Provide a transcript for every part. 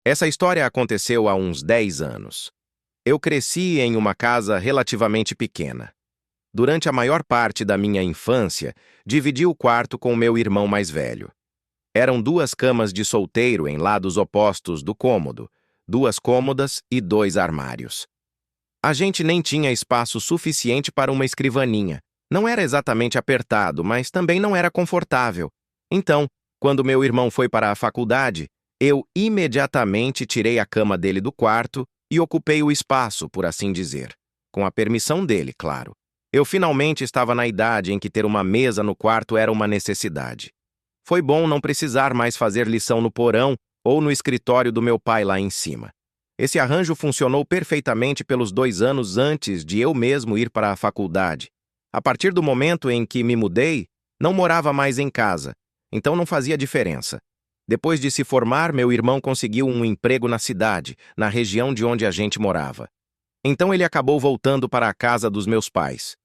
Essa história aconteceu há uns 10 anos. Eu cresci em uma casa relativamente pequena. Durante a maior parte da minha infância, dividi o quarto com o meu irmão mais velho. Eram duas camas de solteiro em lados opostos do cômodo, duas cômodas e dois armários. A gente nem tinha espaço suficiente para uma escrivaninha. Não era exatamente apertado, mas também não era confortável. Então, quando meu irmão foi para a faculdade, eu imediatamente tirei a cama dele do quarto e ocupei o espaço, por assim dizer. Com a permissão dele, claro. Eu finalmente estava na idade em que ter uma mesa no quarto era uma necessidade. Foi bom não precisar mais fazer lição no porão ou no escritório do meu pai lá em cima. Esse arranjo funcionou perfeitamente pelos 2 anos antes de eu mesmo ir para a faculdade. A partir do momento em que me mudei, não morava mais em casa, então não fazia diferença. Depois de se formar, meu irmão conseguiu um emprego na cidade, na região de onde a gente morava. Então ele acabou voltando para a casa dos meus pais.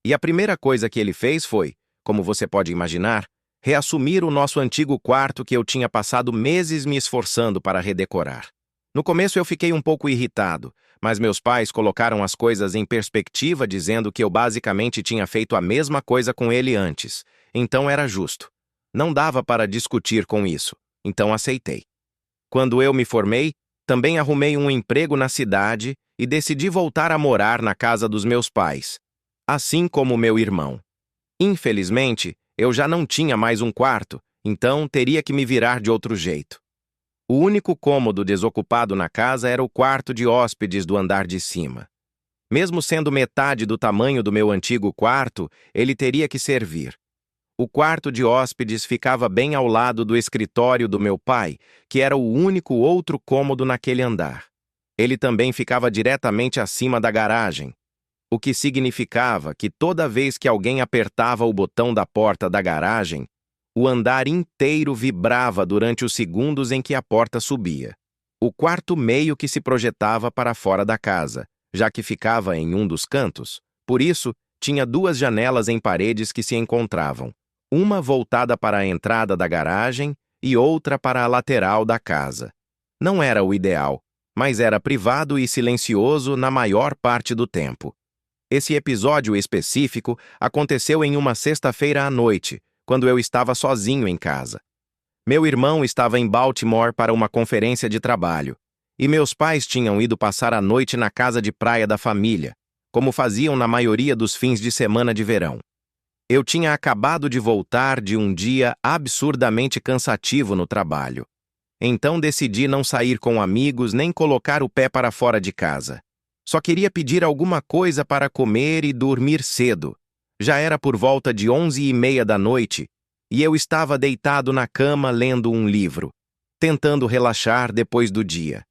E a primeira coisa que ele fez foi, como você pode imaginar, reassumir o nosso antigo quarto que eu tinha passado meses me esforçando para redecorar. No começo eu fiquei um pouco irritado, mas meus pais colocaram as coisas em perspectiva dizendo que eu basicamente tinha feito a mesma coisa com ele antes, então era justo. Não dava para discutir com isso, então aceitei. Quando eu me formei, também arrumei um emprego na cidade e decidi voltar a morar na casa dos meus pais, assim como meu irmão. Infelizmente, eu já não tinha mais um quarto, então teria que me virar de outro jeito. O único cômodo desocupado na casa era o quarto de hóspedes do andar de cima. Mesmo sendo metade do tamanho do meu antigo quarto, ele teria que servir. O quarto de hóspedes ficava bem ao lado do escritório do meu pai, que era o único outro cômodo naquele andar. Ele também ficava diretamente acima da garagem, o que significava que toda vez que alguém apertava o botão da porta da garagem, o andar inteiro vibrava durante os segundos em que a porta subia. O quarto meio que se projetava para fora da casa, já que ficava em um dos cantos. Por isso, tinha duas janelas em paredes que se encontravam, uma voltada para a entrada da garagem e outra para a lateral da casa. Não era o ideal, mas era privado e silencioso na maior parte do tempo. Esse episódio específico aconteceu em uma sexta-feira à noite, quando eu estava sozinho em casa. Meu irmão estava em Baltimore para uma conferência de trabalho, e meus pais tinham ido passar a noite na casa de praia da família, como faziam na maioria dos fins de semana de verão. Eu tinha acabado de voltar de um dia absurdamente cansativo no trabalho. Então decidi não sair com amigos nem colocar o pé para fora de casa. Só queria pedir alguma coisa para comer e dormir cedo. Já era por volta de 11h30 da noite, e eu estava deitado na cama lendo um livro, tentando relaxar depois do dia.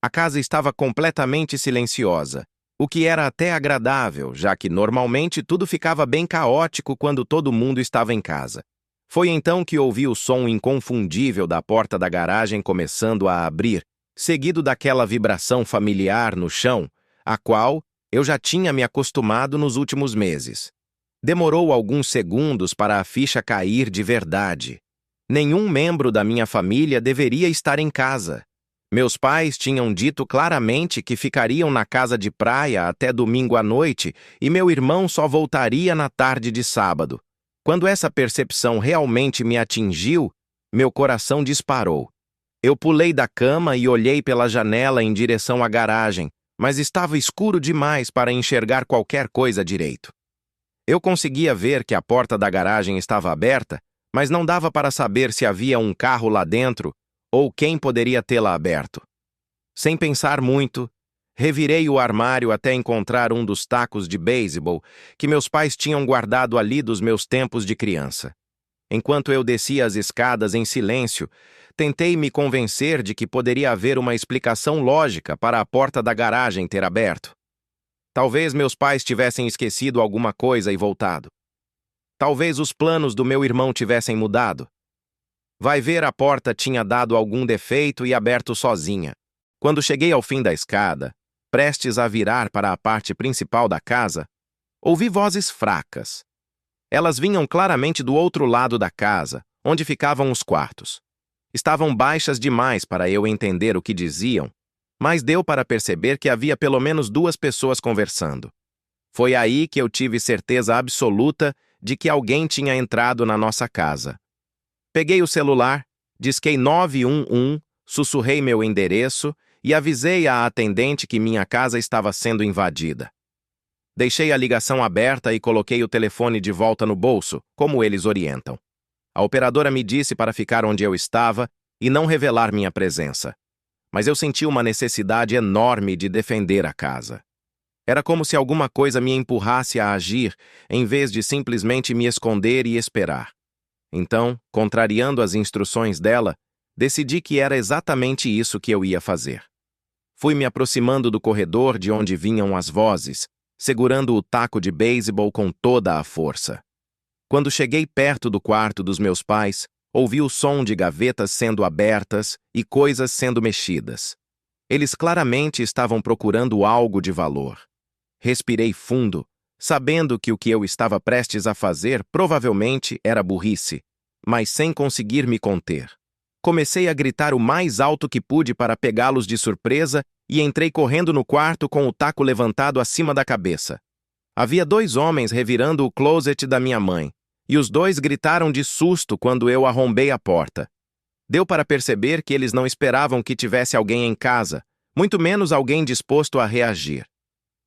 A casa estava completamente silenciosa, o que era até agradável, já que normalmente tudo ficava bem caótico quando todo mundo estava em casa. Foi então que ouvi o som inconfundível da porta da garagem começando a abrir, seguido daquela vibração familiar no chão, a qual eu já tinha me acostumado nos últimos meses. Demorou alguns segundos para a ficha cair de verdade. Nenhum membro da minha família deveria estar em casa. Meus pais tinham dito claramente que ficariam na casa de praia até domingo à noite e meu irmão só voltaria na tarde de sábado. Quando essa percepção realmente me atingiu, meu coração disparou. Eu pulei da cama e olhei pela janela em direção à garagem, mas estava escuro demais para enxergar qualquer coisa direito. Eu conseguia ver que a porta da garagem estava aberta, mas não dava para saber se havia um carro lá dentro ou quem poderia tê-la aberto. Sem pensar muito, revirei o armário até encontrar um dos tacos de beisebol que meus pais tinham guardado ali dos meus tempos de criança. Enquanto eu descia as escadas em silêncio, tentei me convencer de que poderia haver uma explicação lógica para a porta da garagem ter aberto. Talvez meus pais tivessem esquecido alguma coisa e voltado. Talvez os planos do meu irmão tivessem mudado. Vai ver, a porta tinha dado algum defeito e aberto sozinha. Quando cheguei ao fim da escada, prestes a virar para a parte principal da casa, ouvi vozes fracas. Elas vinham claramente do outro lado da casa, onde ficavam os quartos. Estavam baixas demais para eu entender o que diziam, mas deu para perceber que havia pelo menos duas pessoas conversando. Foi aí que eu tive certeza absoluta de que alguém tinha entrado na nossa casa. Peguei o celular, disquei 911, sussurrei meu endereço e avisei a atendente que minha casa estava sendo invadida. Deixei a ligação aberta e coloquei o telefone de volta no bolso, como eles orientam. A operadora me disse para ficar onde eu estava e não revelar minha presença. Mas eu senti uma necessidade enorme de defender a casa. Era como se alguma coisa me empurrasse a agir, em vez de simplesmente me esconder e esperar. Então, contrariando as instruções dela, decidi que era exatamente isso que eu ia fazer. Fui me aproximando do corredor de onde vinham as vozes, segurando o taco de beisebol com toda a força. Quando cheguei perto do quarto dos meus pais, ouvi o som de gavetas sendo abertas e coisas sendo mexidas. Eles claramente estavam procurando algo de valor. Respirei fundo, sabendo que o que eu estava prestes a fazer provavelmente era burrice, mas sem conseguir me conter. Comecei a gritar o mais alto que pude para pegá-los de surpresa e entrei correndo no quarto com o taco levantado acima da cabeça. Havia dois homens revirando o closet da minha mãe, e os dois gritaram de susto quando eu arrombei a porta. Deu para perceber que eles não esperavam que tivesse alguém em casa, muito menos alguém disposto a reagir.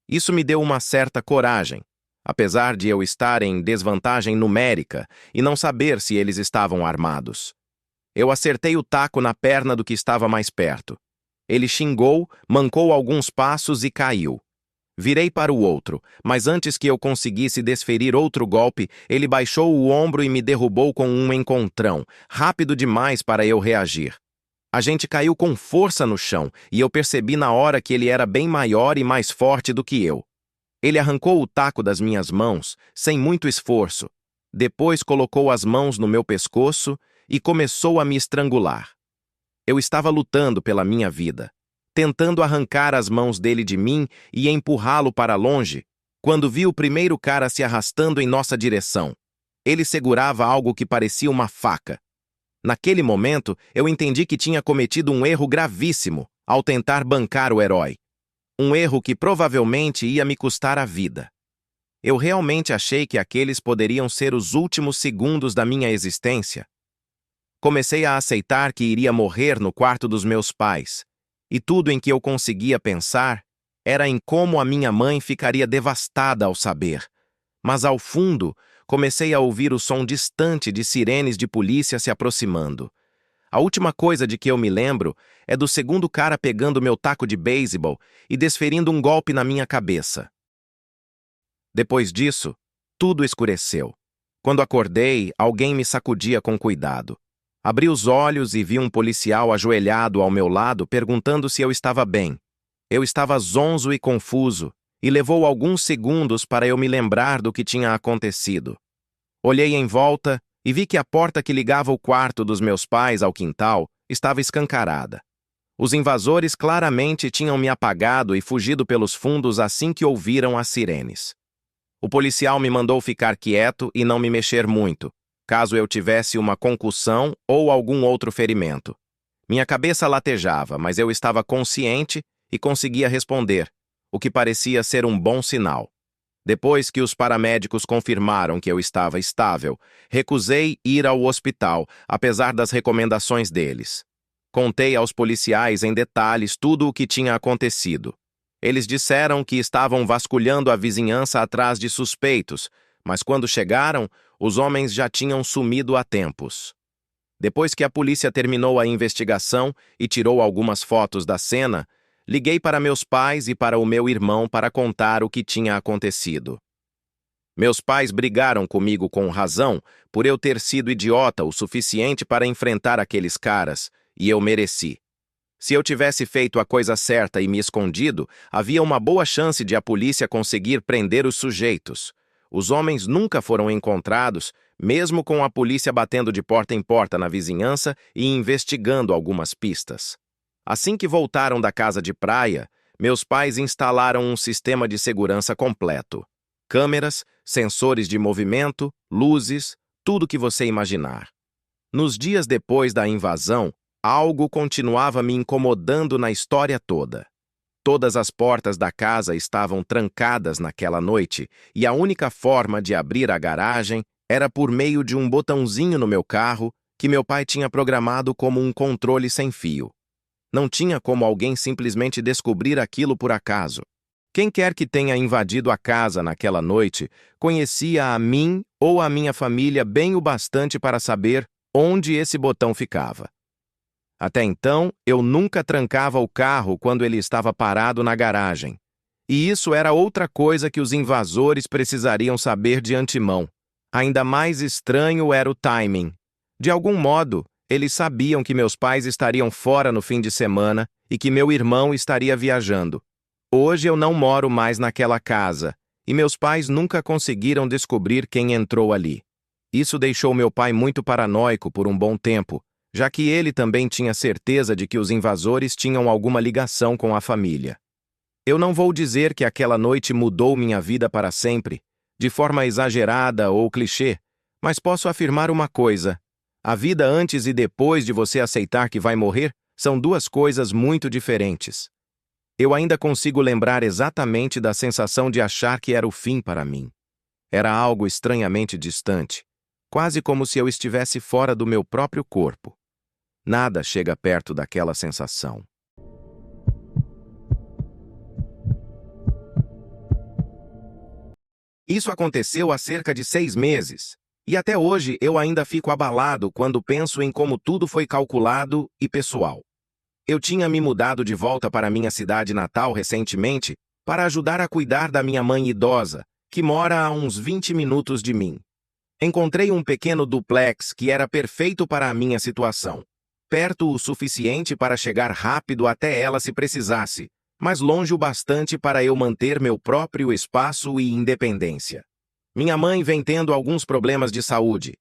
Isso me deu uma certa coragem, apesar de eu estar em desvantagem numérica e não saber se eles estavam armados. Eu acertei o taco na perna do que estava mais perto. Ele xingou, mancou alguns passos e caiu. Virei para o outro, mas antes que eu conseguisse desferir outro golpe, ele baixou o ombro e me derrubou com um encontrão, rápido demais para eu reagir. A gente caiu com força no chão e eu percebi na hora que ele era bem maior e mais forte do que eu. Ele arrancou o taco das minhas mãos, sem muito esforço. Depois colocou as mãos no meu pescoço e começou a me estrangular. Eu estava lutando pela minha vida, tentando arrancar as mãos dele de mim e empurrá-lo para longe, quando vi o primeiro cara se arrastando em nossa direção. Ele segurava algo que parecia uma faca. Naquele momento, eu entendi que tinha cometido um erro gravíssimo ao tentar bancar o herói. Um erro que provavelmente ia me custar a vida. Eu realmente achei que aqueles poderiam ser os últimos segundos da minha existência. Comecei a aceitar que iria morrer no quarto dos meus pais, e tudo em que eu conseguia pensar era em como a minha mãe ficaria devastada ao saber. Mas ao fundo, comecei a ouvir o som distante de sirenes de polícia se aproximando. A última coisa de que eu me lembro é do segundo cara pegando meu taco de beisebol e desferindo um golpe na minha cabeça. Depois disso, tudo escureceu. Quando acordei, alguém me sacudia com cuidado. Abri os olhos e vi um policial ajoelhado ao meu lado perguntando se eu estava bem. Eu estava zonzo e confuso, e levou alguns segundos para eu me lembrar do que tinha acontecido. Olhei em volta e vi que a porta que ligava o quarto dos meus pais ao quintal estava escancarada. Os invasores claramente tinham me apagado e fugido pelos fundos assim que ouviram as sirenes. O policial me mandou ficar quieto e não me mexer muito, caso eu tivesse uma concussão ou algum outro ferimento. Minha cabeça latejava, mas eu estava consciente e conseguia responder, o que parecia ser um bom sinal. Depois que os paramédicos confirmaram que eu estava estável, recusei ir ao hospital, apesar das recomendações deles. Contei aos policiais em detalhes tudo o que tinha acontecido. Eles disseram que estavam vasculhando a vizinhança atrás de suspeitos, mas quando chegaram, os homens já tinham sumido há tempos. Depois que a polícia terminou a investigação e tirou algumas fotos da cena, liguei para meus pais e para o meu irmão para contar o que tinha acontecido. Meus pais brigaram comigo com razão por eu ter sido idiota o suficiente para enfrentar aqueles caras, e eu mereci. Se eu tivesse feito a coisa certa e me escondido, havia uma boa chance de a polícia conseguir prender os sujeitos. Os homens nunca foram encontrados, mesmo com a polícia batendo de porta em porta na vizinhança e investigando algumas pistas. Assim que voltaram da casa de praia, meus pais instalaram um sistema de segurança completo. Câmeras, sensores de movimento, luzes, tudo que você imaginar. Nos dias depois da invasão, algo continuava me incomodando na história toda. Todas as portas da casa estavam trancadas naquela noite e a única forma de abrir a garagem era por meio de um botãozinho no meu carro que meu pai tinha programado como um controle sem fio. Não tinha como alguém simplesmente descobrir aquilo por acaso. Quem quer que tenha invadido a casa naquela noite conhecia a mim ou a minha família bem o bastante para saber onde esse botão ficava. Até então, eu nunca trancava o carro quando ele estava parado na garagem. E isso era outra coisa que os invasores precisariam saber de antemão. Ainda mais estranho era o timing. De algum modo, eles sabiam que meus pais estariam fora no fim de semana e que meu irmão estaria viajando. Hoje eu não moro mais naquela casa, e meus pais nunca conseguiram descobrir quem entrou ali. Isso deixou meu pai muito paranoico por um bom tempo, já que ele também tinha certeza de que os invasores tinham alguma ligação com a família. Eu não vou dizer que aquela noite mudou minha vida para sempre, de forma exagerada ou clichê, mas posso afirmar uma coisa: a vida antes e depois de você aceitar que vai morrer são duas coisas muito diferentes. Eu ainda consigo lembrar exatamente da sensação de achar que era o fim para mim. Era algo estranhamente distante, quase como se eu estivesse fora do meu próprio corpo. Nada chega perto daquela sensação. Isso aconteceu há cerca de 6 meses, e até hoje eu ainda fico abalado quando penso em como tudo foi calculado e pessoal. Eu tinha me mudado de volta para minha cidade natal recentemente para ajudar a cuidar da minha mãe idosa, que mora a uns 20 minutos de mim. Encontrei um pequeno duplex que era perfeito para a minha situação. Perto o suficiente para chegar rápido até ela se precisasse, mas longe o bastante para eu manter meu próprio espaço e independência. Minha mãe vem tendo alguns problemas de saúde.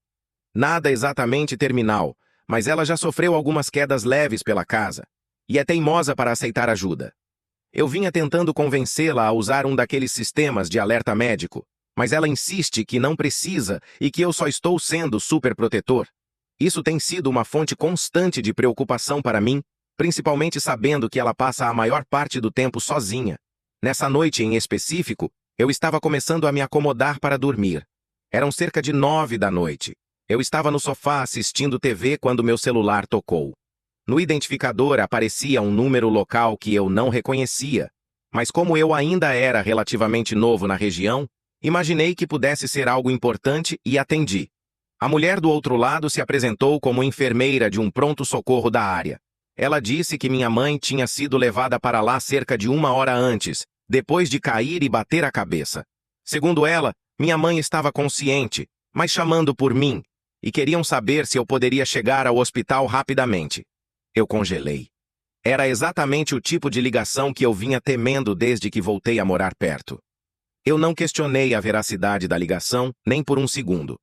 Nada exatamente terminal, mas ela já sofreu algumas quedas leves pela casa, e é teimosa para aceitar ajuda. Eu vinha tentando convencê-la a usar um daqueles sistemas de alerta médico, mas ela insiste que não precisa e que eu só estou sendo super protetor. Isso tem sido uma fonte constante de preocupação para mim, principalmente sabendo que ela passa a maior parte do tempo sozinha. Nessa noite em específico, eu estava começando a me acomodar para dormir. Eram cerca de 9 da noite. Eu estava no sofá assistindo TV quando meu celular tocou. No identificador aparecia um número local que eu não reconhecia, mas como eu ainda era relativamente novo na região, imaginei que pudesse ser algo importante e atendi. A mulher do outro lado se apresentou como enfermeira de um pronto-socorro da área. Ela disse que minha mãe tinha sido levada para lá cerca de 1 hora antes, depois de cair e bater a cabeça. Segundo ela, minha mãe estava consciente, mas chamando por mim, e queriam saber se eu poderia chegar ao hospital rapidamente. Eu congelei. Era exatamente o tipo de ligação que eu vinha temendo desde que voltei a morar perto. Eu não questionei a veracidade da ligação nem por um segundo.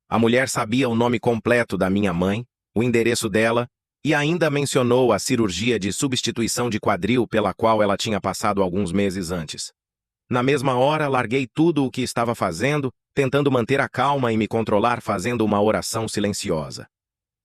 A mulher sabia o nome completo da minha mãe, o endereço dela, e ainda mencionou a cirurgia de substituição de quadril pela qual ela tinha passado alguns meses antes. Na mesma hora, larguei tudo o que estava fazendo, tentando manter a calma e me controlar fazendo uma oração silenciosa.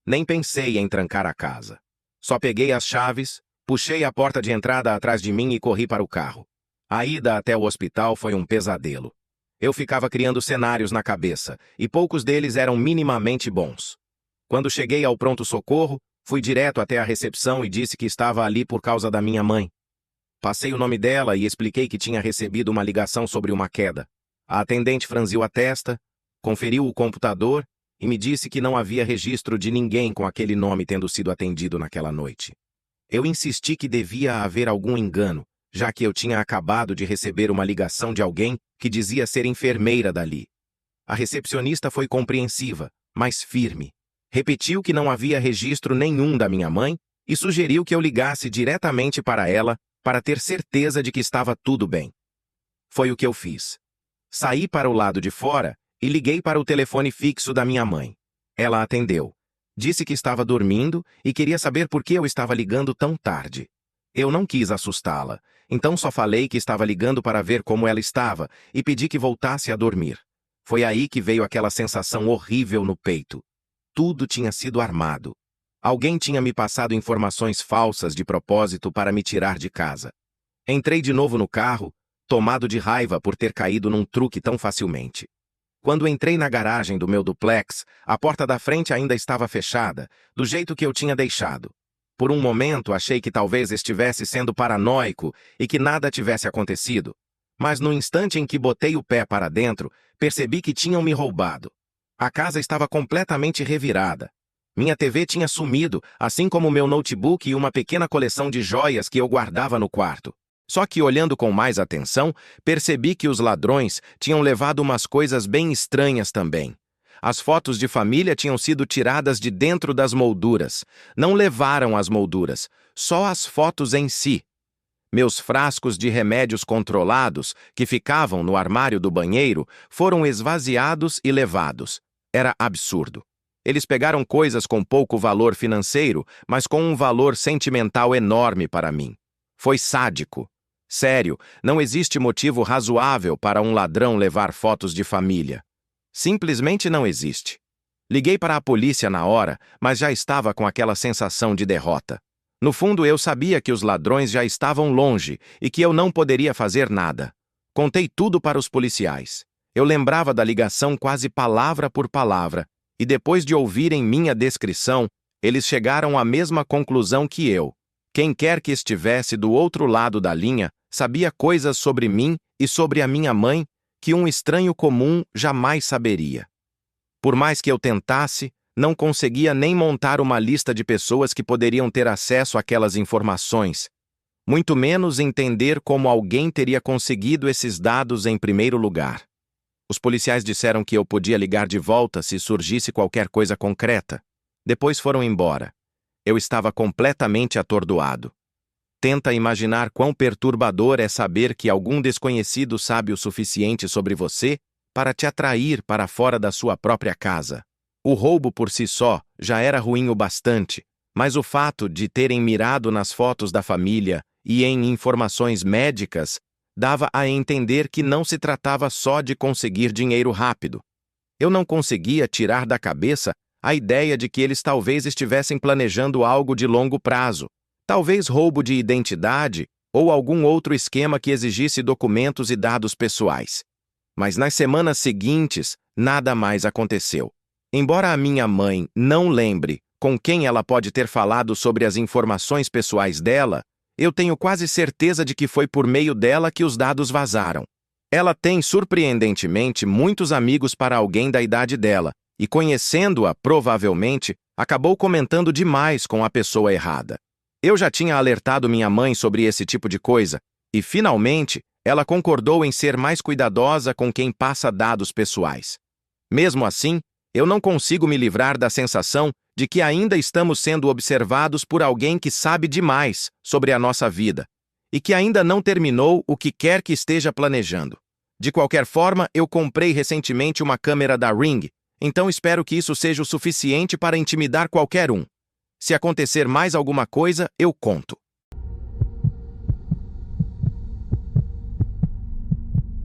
Nem pensei em trancar a casa. Só peguei as chaves, puxei a porta de entrada atrás de mim e corri para o carro. A ida até o hospital foi um pesadelo. Eu ficava criando cenários na cabeça, e poucos deles eram minimamente bons. Quando cheguei ao pronto-socorro, fui direto até a recepção e disse que estava ali por causa da minha mãe. Passei o nome dela e expliquei que tinha recebido uma ligação sobre uma queda. A atendente franziu a testa, conferiu o computador e me disse que não havia registro de ninguém com aquele nome tendo sido atendido naquela noite. Eu insisti que devia haver algum engano, já que eu tinha acabado de receber uma ligação de alguém que dizia ser enfermeira dali. A recepcionista foi compreensiva, mas firme. Repetiu que não havia registro nenhum da minha mãe e sugeriu que eu ligasse diretamente para ela para ter certeza de que estava tudo bem. Foi o que eu fiz. Saí para o lado de fora e liguei para o telefone fixo da minha mãe. Ela atendeu. Disse que estava dormindo e queria saber por que eu estava ligando tão tarde. Eu não quis assustá-la, então só falei que estava ligando para ver como ela estava e pedi que voltasse a dormir. Foi aí que veio aquela sensação horrível no peito. tudo tinha sido armado. Alguém tinha me passado informações falsas de propósito para me tirar de casa. Entrei de novo no carro, tomado de raiva por ter caído num truque tão facilmente. Quando entrei na garagem do meu duplex, a porta da frente ainda estava fechada, do jeito que eu tinha deixado. Por um momento, achei que talvez estivesse sendo paranoico e que nada tivesse acontecido. Mas no instante em que botei o pé para dentro, percebi que tinham me roubado. A casa estava completamente revirada. Minha TV tinha sumido, assim como meu notebook e uma pequena coleção de joias que eu guardava no quarto. Só que, olhando com mais atenção, percebi que os ladrões tinham levado umas coisas bem estranhas também. As fotos de família tinham sido tiradas de dentro das molduras. Não levaram as molduras, só as fotos em si. Meus frascos de remédios controlados, que ficavam no armário do banheiro, foram esvaziados e levados. Era absurdo. Eles pegaram coisas com pouco valor financeiro, mas com um valor sentimental enorme para mim. Foi sádico. Sério, não existe motivo razoável para um ladrão levar fotos de família. Simplesmente não existe. Liguei para a polícia na hora, mas já estava com aquela sensação de derrota. No fundo, eu sabia que os ladrões já estavam longe e que eu não poderia fazer nada. Contei tudo para os policiais. Eu lembrava da ligação quase palavra por palavra, e depois de ouvirem minha descrição, eles chegaram à mesma conclusão que eu. Quem quer que estivesse do outro lado da linha sabia coisas sobre mim e sobre a minha mãe que um estranho comum jamais saberia. Por mais que eu tentasse, não conseguia nem montar uma lista de pessoas que poderiam ter acesso àquelas informações, muito menos entender como alguém teria conseguido esses dados em primeiro lugar. Os policiais disseram que eu podia ligar de volta se surgisse qualquer coisa concreta. Depois foram embora. Eu estava completamente atordoado. Tenta imaginar quão perturbador é saber que algum desconhecido sabe o suficiente sobre você para te atrair para fora da sua própria casa. O roubo por si só já era ruim o bastante, mas o fato de terem mirado nas fotos da família e em informações médicas dava a entender que não se tratava só de conseguir dinheiro rápido. Eu não conseguia tirar da cabeça a ideia de que eles talvez estivessem planejando algo de longo prazo, talvez roubo de identidade ou algum outro esquema que exigisse documentos e dados pessoais. Mas nas semanas seguintes, nada mais aconteceu. Embora a minha mãe não lembre com quem ela pode ter falado sobre as informações pessoais dela, eu tenho quase certeza de que foi por meio dela que os dados vazaram. Ela tem, surpreendentemente, muitos amigos para alguém da idade dela, e conhecendo-a, provavelmente, acabou comentando demais com a pessoa errada. Eu já tinha alertado minha mãe sobre esse tipo de coisa, e, finalmente, ela concordou em ser mais cuidadosa com quem passa dados pessoais. Mesmo assim, eu não consigo me livrar da sensação de que ainda estamos sendo observados por alguém que sabe demais sobre a nossa vida e que ainda não terminou o que quer que esteja planejando. De qualquer forma, eu comprei recentemente uma câmera da Ring, então espero que isso seja o suficiente para intimidar qualquer um. Se acontecer mais alguma coisa, eu conto.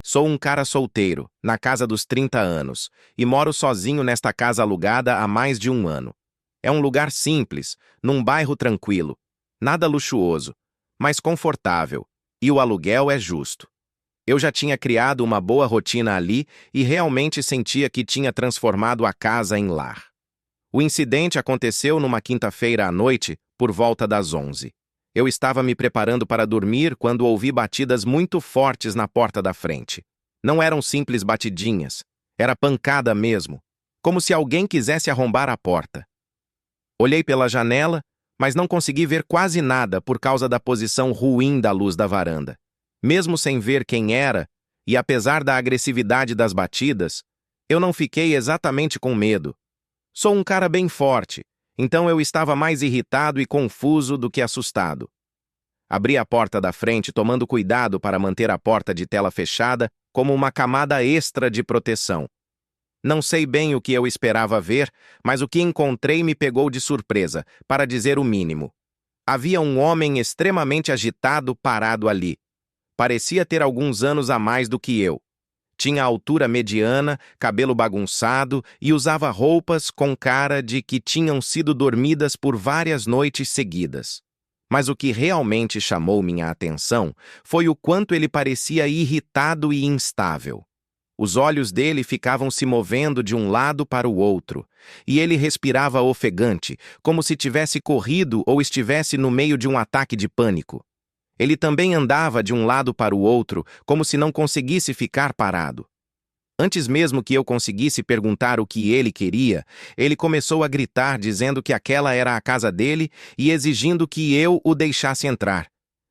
Sou um cara solteiro, na casa dos 30 anos, e moro sozinho nesta casa alugada há mais de um ano. É um lugar simples, num bairro tranquilo, nada luxuoso, mas confortável, e o aluguel é justo. Eu já tinha criado uma boa rotina ali e realmente sentia que tinha transformado a casa em lar. O incidente aconteceu numa quinta-feira à noite, por volta das 11. Eu estava me preparando para dormir quando ouvi batidas muito fortes na porta da frente. Não eram simples batidinhas, era pancada mesmo, como se alguém quisesse arrombar a porta. Olhei pela janela, mas não consegui ver quase nada por causa da posição ruim da luz da varanda. Mesmo sem ver quem era, e apesar da agressividade das batidas, eu não fiquei exatamente com medo. Sou um cara bem forte, então eu estava mais irritado e confuso do que assustado. Abri a porta da frente tomando cuidado para manter a porta de tela fechada como uma camada extra de proteção. Não sei bem o que eu esperava ver, mas o que encontrei me pegou de surpresa, para dizer o mínimo. Havia um homem extremamente agitado parado ali. Parecia ter alguns anos a mais do que eu. Tinha altura mediana, cabelo bagunçado e usava roupas com cara de que tinham sido dormidas por várias noites seguidas. Mas o que realmente chamou minha atenção foi o quanto ele parecia irritado e instável. Os olhos dele ficavam se movendo de um lado para o outro, e ele respirava ofegante, como se tivesse corrido ou estivesse no meio de um ataque de pânico. Ele também andava de um lado para o outro, como se não conseguisse ficar parado. Antes mesmo que eu conseguisse perguntar o que ele queria, ele começou a gritar dizendo que aquela era a casa dele e exigindo que eu o deixasse entrar.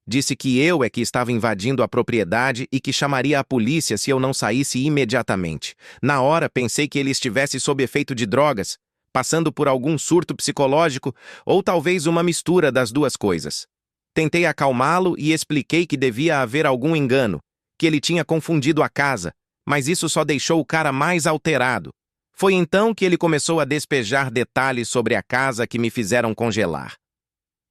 Disse que eu é que estava invadindo a propriedade e que chamaria a polícia se eu não saísse imediatamente. Na hora, pensei que ele estivesse sob efeito de drogas, passando por algum surto psicológico ou talvez uma mistura das duas coisas. Tentei acalmá-lo e expliquei que devia haver algum engano, que ele tinha confundido a casa, mas isso só deixou o cara mais alterado. Foi então que ele começou a despejar detalhes sobre a casa que me fizeram congelar.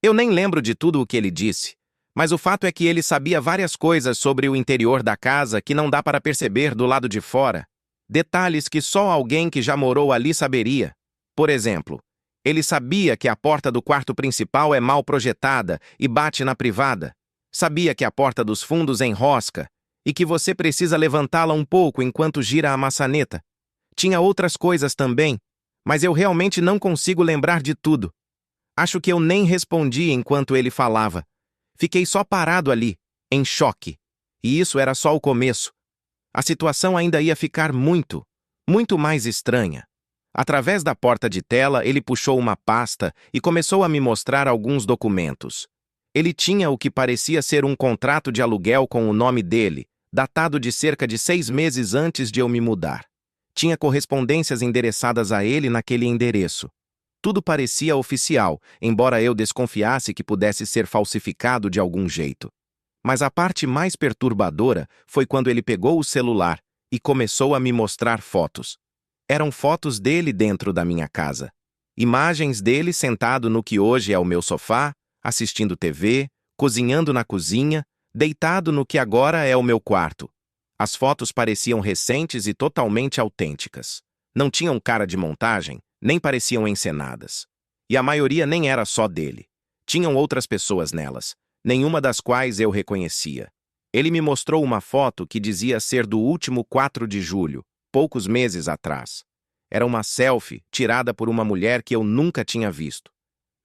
Eu nem lembro de tudo o que ele disse, mas o fato é que ele sabia várias coisas sobre o interior da casa que não dá para perceber do lado de fora. Detalhes que só alguém que já morou ali saberia. Por exemplo, ele sabia que a porta do quarto principal é mal projetada e bate na privada. Sabia que a porta dos fundos enrosca e que você precisa levantá-la um pouco enquanto gira a maçaneta. Tinha outras coisas também, mas eu realmente não consigo lembrar de tudo. Acho que eu nem respondi enquanto ele falava. Fiquei só parado ali, em choque. E isso era só o começo. A situação ainda ia ficar muito mais estranha. Através da porta de tela, ele puxou uma pasta e começou a me mostrar alguns documentos. Ele tinha o que parecia ser um contrato de aluguel com o nome dele, datado de cerca de 6 meses antes de eu me mudar. Tinha correspondências endereçadas a ele naquele endereço. Tudo parecia oficial, embora eu desconfiasse que pudesse ser falsificado de algum jeito. Mas a parte mais perturbadora foi quando ele pegou o celular e começou a me mostrar fotos. Eram fotos dele dentro da minha casa. Imagens dele sentado no que hoje é o meu sofá, assistindo TV, cozinhando na cozinha, deitado no que agora é o meu quarto. As fotos pareciam recentes e totalmente autênticas. Não tinham cara de montagem, nem pareciam encenadas. E a maioria nem era só dele. Tinham outras pessoas nelas, nenhuma das quais eu reconhecia. Ele me mostrou uma foto que dizia ser do último 4 de julho, poucos meses atrás. Era uma selfie tirada por uma mulher que eu nunca tinha visto.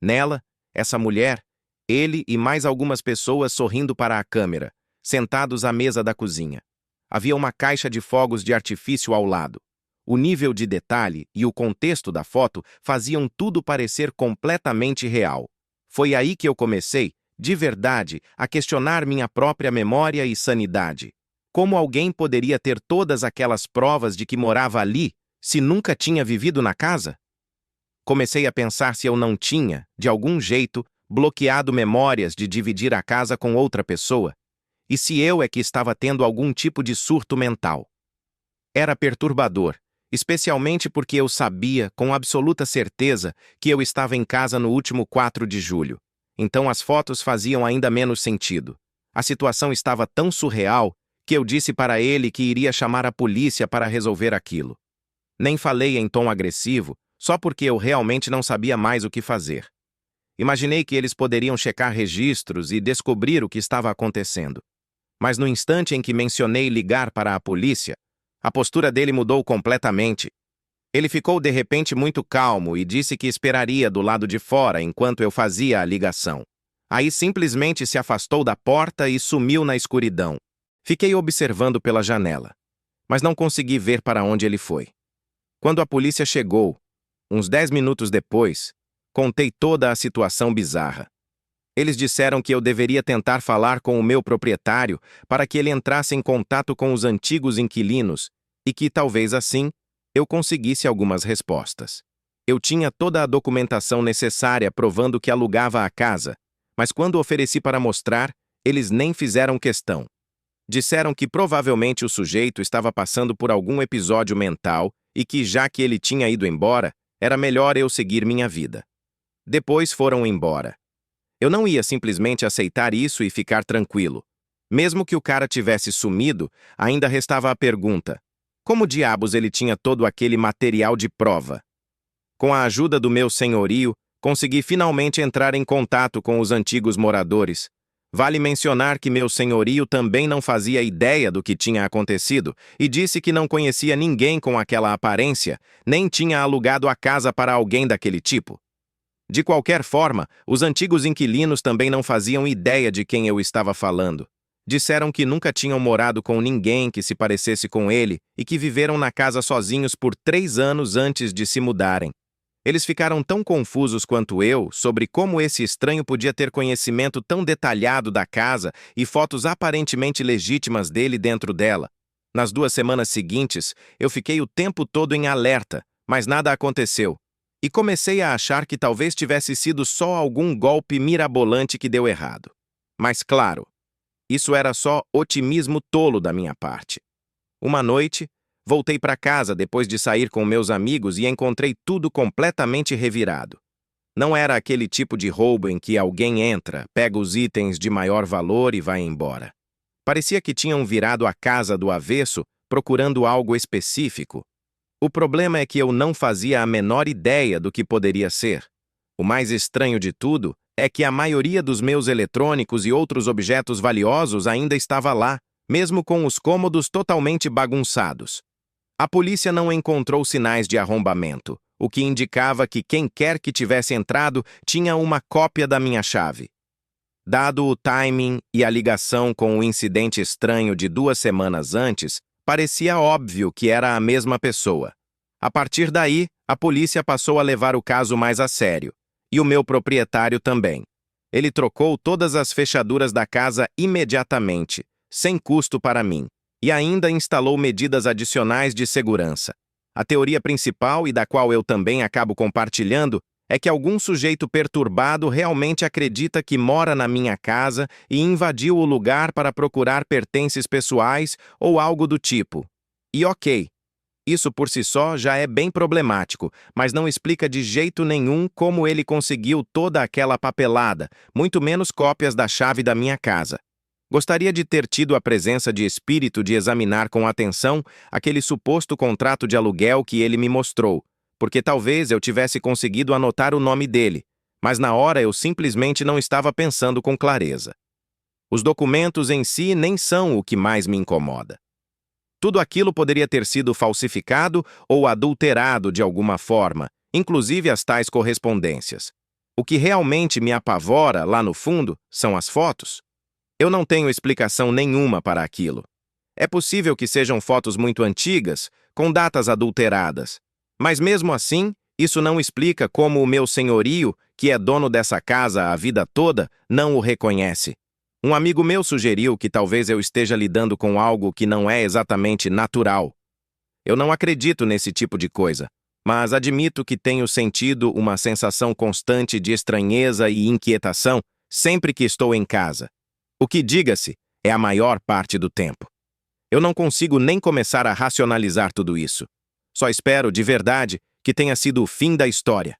Nela, essa mulher, ele e mais algumas pessoas sorrindo para a câmera, sentados à mesa da cozinha. Havia uma caixa de fogos de artifício ao lado. O nível de detalhe e o contexto da foto faziam tudo parecer completamente real. Foi aí que eu comecei, de verdade, a questionar minha própria memória e sanidade. Como alguém poderia ter todas aquelas provas de que morava ali, se nunca tinha vivido na casa? Comecei a pensar se eu não tinha, de algum jeito, bloqueado memórias de dividir a casa com outra pessoa, e se eu é que estava tendo algum tipo de surto mental. Era perturbador, especialmente porque eu sabia, com absoluta certeza, que eu estava em casa no último 4 de julho. Então as fotos faziam ainda menos sentido. A situação estava tão surreal que eu disse para ele que iria chamar a polícia para resolver aquilo. Nem falei em tom agressivo, só porque eu realmente não sabia mais o que fazer. Imaginei que eles poderiam checar registros e descobrir o que estava acontecendo. Mas no instante em que mencionei ligar para a polícia, a postura dele mudou completamente. Ele ficou de repente muito calmo e disse que esperaria do lado de fora enquanto eu fazia a ligação. Aí simplesmente se afastou da porta e sumiu na escuridão. Fiquei observando pela janela, mas não consegui ver para onde ele foi. Quando a polícia chegou, uns 10 minutos depois, contei toda a situação bizarra. Eles disseram que eu deveria tentar falar com o meu proprietário para que ele entrasse em contato com os antigos inquilinos e que, talvez assim, eu conseguisse algumas respostas. Eu tinha toda a documentação necessária provando que alugava a casa, mas quando ofereci para mostrar, eles nem fizeram questão. Disseram que provavelmente o sujeito estava passando por algum episódio mental e que, já que ele tinha ido embora, era melhor eu seguir minha vida. Depois foram embora. Eu não ia simplesmente aceitar isso e ficar tranquilo. Mesmo que o cara tivesse sumido, ainda restava a pergunta: como diabos ele tinha todo aquele material de prova? Com a ajuda do meu senhorio, consegui finalmente entrar em contato com os antigos moradores. Vale mencionar que meu senhorio também não fazia ideia do que tinha acontecido e disse que não conhecia ninguém com aquela aparência, nem tinha alugado a casa para alguém daquele tipo. De qualquer forma, os antigos inquilinos também não faziam ideia de quem eu estava falando. Disseram que nunca tinham morado com ninguém que se parecesse com ele e que viveram na casa sozinhos por 3 anos antes de se mudarem. Eles ficaram tão confusos quanto eu sobre como esse estranho podia ter conhecimento tão detalhado da casa e fotos aparentemente legítimas dele dentro dela. Nas 2 semanas seguintes, eu fiquei o tempo todo em alerta, mas nada aconteceu. E comecei a achar que talvez tivesse sido só algum golpe mirabolante que deu errado. Mas claro, isso era só otimismo tolo da minha parte. Uma noite, voltei para casa depois de sair com meus amigos e encontrei tudo completamente revirado. Não era aquele tipo de roubo em que alguém entra, pega os itens de maior valor e vai embora. Parecia que tinham virado a casa do avesso procurando algo específico. O problema é que eu não fazia a menor ideia do que poderia ser. O mais estranho de tudo é que a maioria dos meus eletrônicos e outros objetos valiosos ainda estava lá, mesmo com os cômodos totalmente bagunçados. A polícia não encontrou sinais de arrombamento, o que indicava que quem quer que tivesse entrado tinha uma cópia da minha chave. Dado o timing e a ligação com o incidente estranho de 2 semanas antes, parecia óbvio que era a mesma pessoa. A partir daí, a polícia passou a levar o caso mais a sério. E o meu proprietário também. Ele trocou todas as fechaduras da casa imediatamente, sem custo para mim, e ainda instalou medidas adicionais de segurança. A teoria principal, e da qual eu também acabo compartilhando, é que algum sujeito perturbado realmente acredita que mora na minha casa e invadiu o lugar para procurar pertences pessoais ou algo do tipo. E ok, isso por si só já é bem problemático, mas não explica de jeito nenhum como ele conseguiu toda aquela papelada, muito menos cópias da chave da minha casa. Gostaria de ter tido a presença de espírito de examinar com atenção aquele suposto contrato de aluguel que ele me mostrou, porque talvez eu tivesse conseguido anotar o nome dele, mas na hora eu simplesmente não estava pensando com clareza. Os documentos em si nem são o que mais me incomoda. Tudo aquilo poderia ter sido falsificado ou adulterado de alguma forma, inclusive as tais correspondências. O que realmente me apavora, lá no fundo, são as fotos. Eu não tenho explicação nenhuma para aquilo. É possível que sejam fotos muito antigas, com datas adulteradas. Mas mesmo assim, isso não explica como o meu senhorio, que é dono dessa casa a vida toda, não o reconhece. Um amigo meu sugeriu que talvez eu esteja lidando com algo que não é exatamente natural. Eu não acredito nesse tipo de coisa, mas admito que tenho sentido uma sensação constante de estranheza e inquietação sempre que estou em casa. O que, diga-se, é a maior parte do tempo. Eu não consigo nem começar a racionalizar tudo isso. Só espero, de verdade, que tenha sido o fim da história.